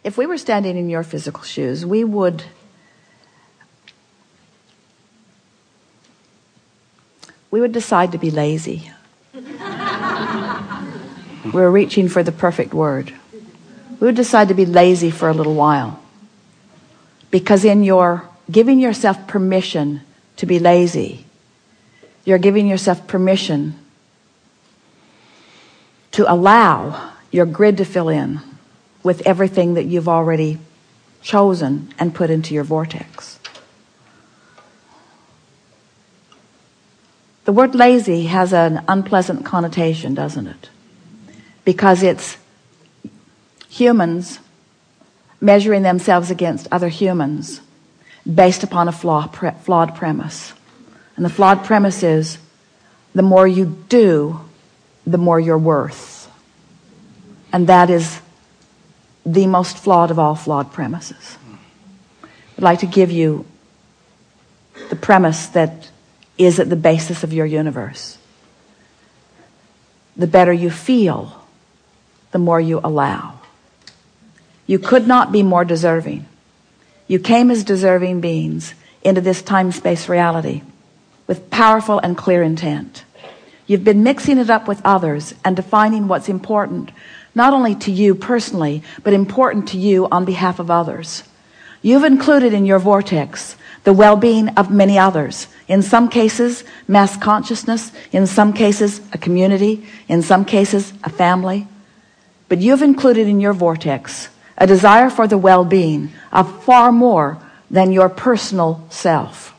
If we were standing in your physical shoes, we would decide to be lazy. We're reaching for the perfect word. We would decide to be lazy for a little while. Because in your giving yourself permission to be lazy, you're giving yourself permission to allow your grid to fill in with everything that you've already chosen and put into your vortex. The word lazy has an unpleasant connotation, doesn't it? Because it's humans measuring themselves against other humans based upon a flawed premise. And the flawed premise is, the more you do, the more you're worth. And that is the most flawed of all flawed premises. I'd like to give you the premise that is at the basis of your universe. The better you feel, the more you allow. You could not be more deserving. You came as deserving beings into this time-space reality with powerful and clear intent. You've been mixing it up with others and defining what's important, not only to you personally, but important to you on behalf of others. You've included in your vortex the well-being of many others. In some cases, mass consciousness. In some cases, a community. In some cases, a family. But you've included in your vortex a desire for the well-being of far more than your personal self.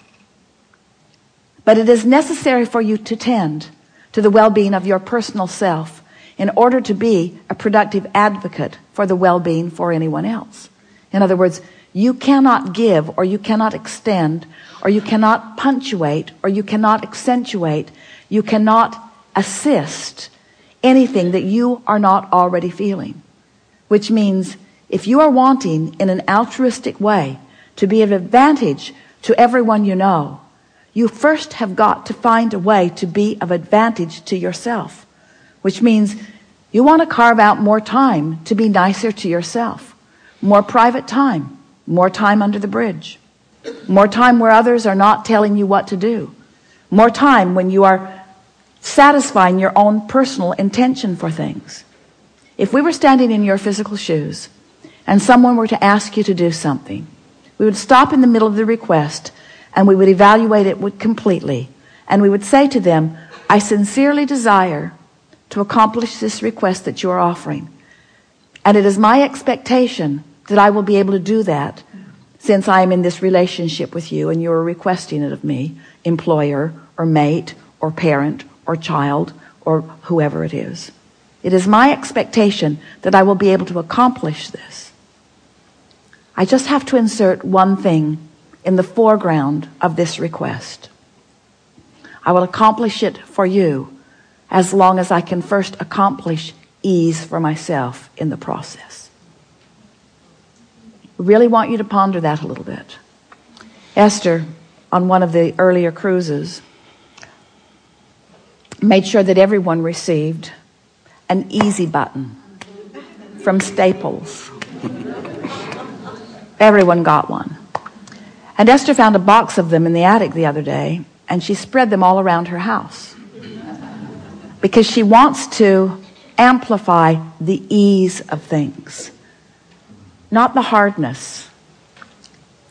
But it is necessary for you to tend to the well-being of your personal self in order to be a productive advocate for the well-being for anyone else. In other words, you cannot give, or you cannot extend, or you cannot punctuate, or you cannot accentuate, you cannot assist anything that you are not already feeling. Which means, if you are wanting in an altruistic way to be of advantage to everyone you know, you first have got to find a way to be of advantage to yourself. Which means you want to carve out more time to be nicer to yourself. More private time. More time under the bridge. More time where others are not telling you what to do. More time when you are satisfying your own personal intention for things. If we were standing in your physical shoes and someone were to ask you to do something, we would stop in the middle of the request and we would evaluate it completely. And we would say to them, I sincerely desire to accomplish this request that you are offering. And it is my expectation that I will be able to do that since I am in this relationship with you and you are requesting it of me, employer or mate or parent or child or whoever it is. It is my expectation that I will be able to accomplish this. I just have to insert one thing in the foreground of this request. I will accomplish it for you as long as I can first accomplish ease for myself in the process. I really want you to ponder that a little bit. Esther, on one of the earlier cruises, made sure that everyone received an easy button from Staples. Everyone got one. And Esther found a box of them in the attic the other day, and she spread them all around her house. Because she wants to amplify the ease of things, not the hardness.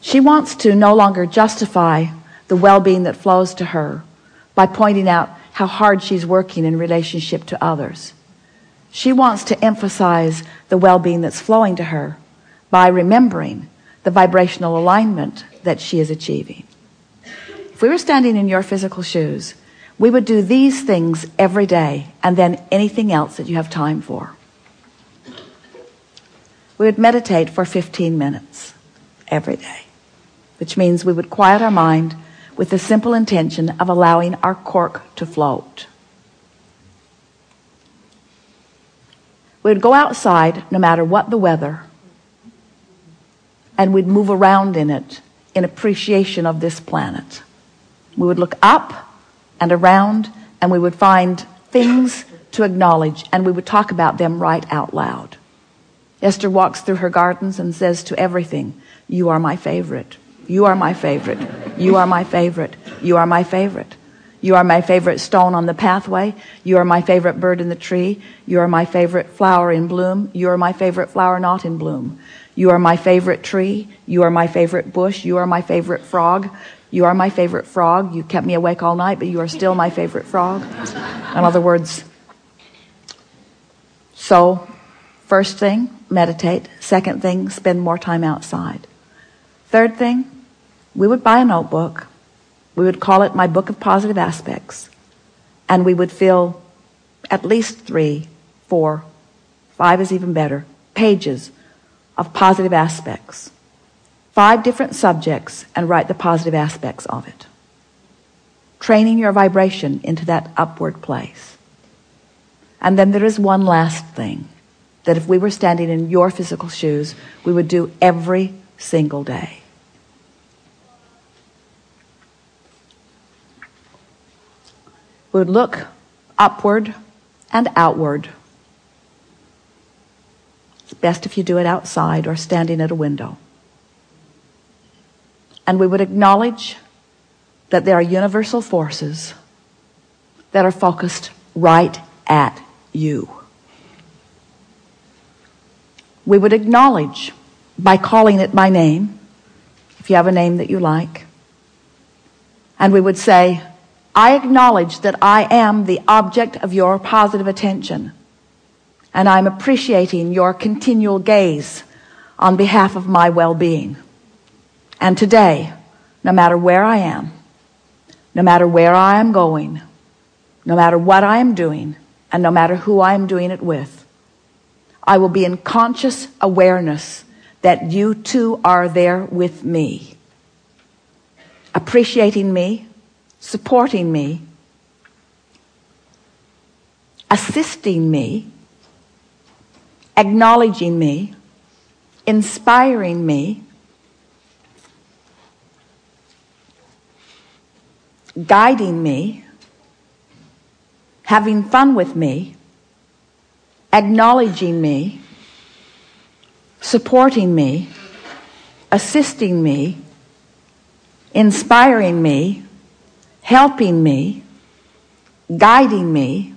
She wants to no longer justify the well-being that flows to her by pointing out how hard she's working in relationship to others. She wants to emphasize the well-being that's flowing to her by remembering the vibrational alignment that she is achieving. If we were standing in your physical shoes, we would do these things every day and then anything else that you have time for. We would meditate for 15 minutes every day, which means we would quiet our mind with the simple intention of allowing our cork to float. We would go outside no matter what the weather, and we'd move around in it in appreciation of this planet. We would look up and around, and we would find things to acknowledge, and we would talk about them right out loud. Esther walks through her gardens and says to everything, "You are my favorite. You are my favorite. You are my favorite. You are my favorite. You are my favorite stone on the pathway. You are my favorite bird in the tree. You are my favorite flower in bloom. You are my favorite flower not in bloom. You are my favorite tree. You are my favorite bush. You are my favorite frog. You are my favorite frog. You kept me awake all night, but you are still my favorite frog." In other words, so first thing, meditate. Second thing, spend more time outside. Third thing, we would buy a notebook. We would call it My Book of Positive Aspects. And we would fill at least 3, 4, 5 is even better, pages of positive aspects. 5 different subjects, and write the positive aspects of it. Training your vibration into that upward place. And then there is one last thing that if we were standing in your physical shoes, we would do every single day. We would look upward and outward. It's best if you do it outside or standing at a window. And we would acknowledge that there are universal forces that are focused right at you. We would acknowledge by calling it by name, if you have a name that you like. And we would say, "I acknowledge that I am the object of your positive attention, and I'm appreciating your continual gaze on behalf of my well-being. And today, no matter where I am, no matter where I am going, no matter what I am doing, and no matter who I am doing it with, I will be in conscious awareness that you too are there with me, appreciating me, supporting me, assisting me, acknowledging me, inspiring me, guiding me, having fun with me, acknowledging me, supporting me, assisting me, inspiring me, helping me, guiding me,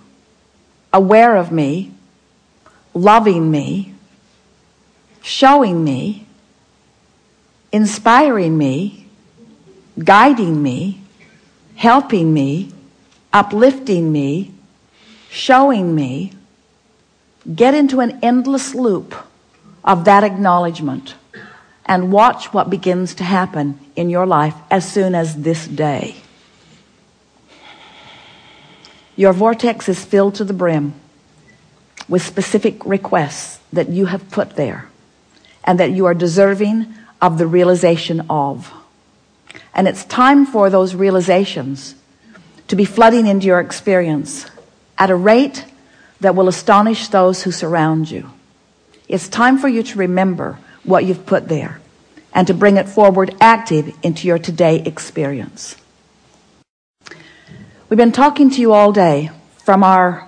aware of me, loving me, showing me, inspiring me, guiding me, helping me, uplifting me, showing me." Get into an endless loop of that acknowledgement and watch what begins to happen in your life as soon as this day. Your vortex is filled to the brim with specific requests that you have put there and that you are deserving of the realization of. And it's time for those realizations to be flooding into your experience at a rate that will astonish those who surround you. It's time for you to remember what you've put there and to bring it forward active into your today experience. We've been talking to you all day from our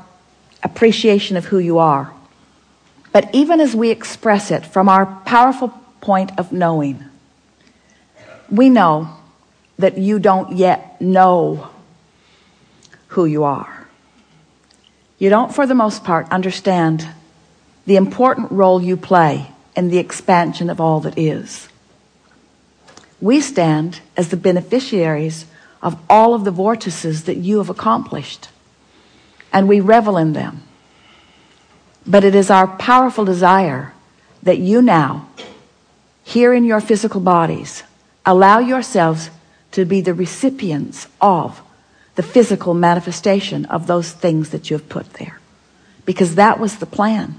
appreciation of who you are. But even as we express it from our powerful point of knowing, we know that you don't yet know who you are. You don't, for the most part, understand the important role you play in the expansion of all that is. We stand as the beneficiaries of all of the vortices that you have accomplished, and we revel in them. But it is our powerful desire that you now, here in your physical bodies, allow yourselves to be the recipients of the physical manifestation of those things that you have put there. Because that was the plan.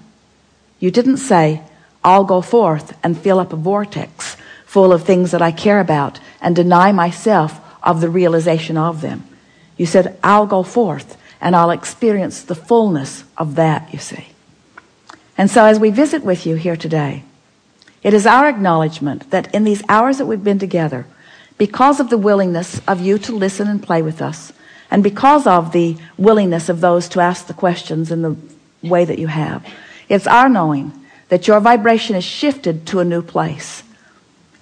You didn't say, I'll go forth and fill up a vortex full of things that I care about and deny myself of the realization of them. You said, I'll go forth and I'll experience the fullness of that, you see. And so as we visit with you here today, it is our acknowledgement that in these hours that we've been together, because of the willingness of you to listen and play with us, and because of the willingness of those to ask the questions in the way that you have, it's our knowing that your vibration is shifted to a new place.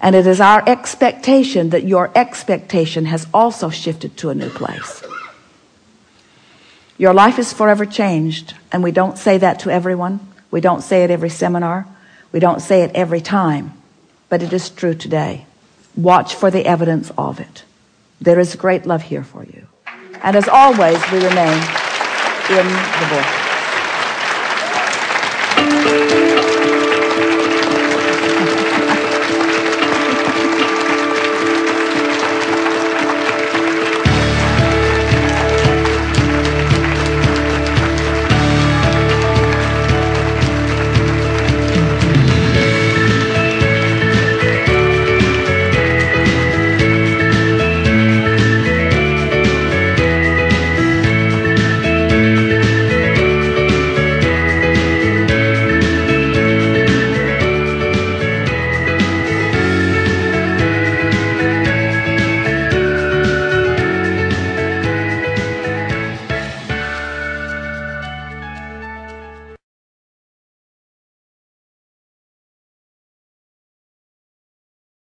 And it is our expectation that your expectation has also shifted to a new place. Your life is forever changed, and we don't say that to everyone. We don't say it every seminar. We don't say it every time, but it is true today. Watch for the evidence of it. There is great love here for you. And as always, we remain in the book.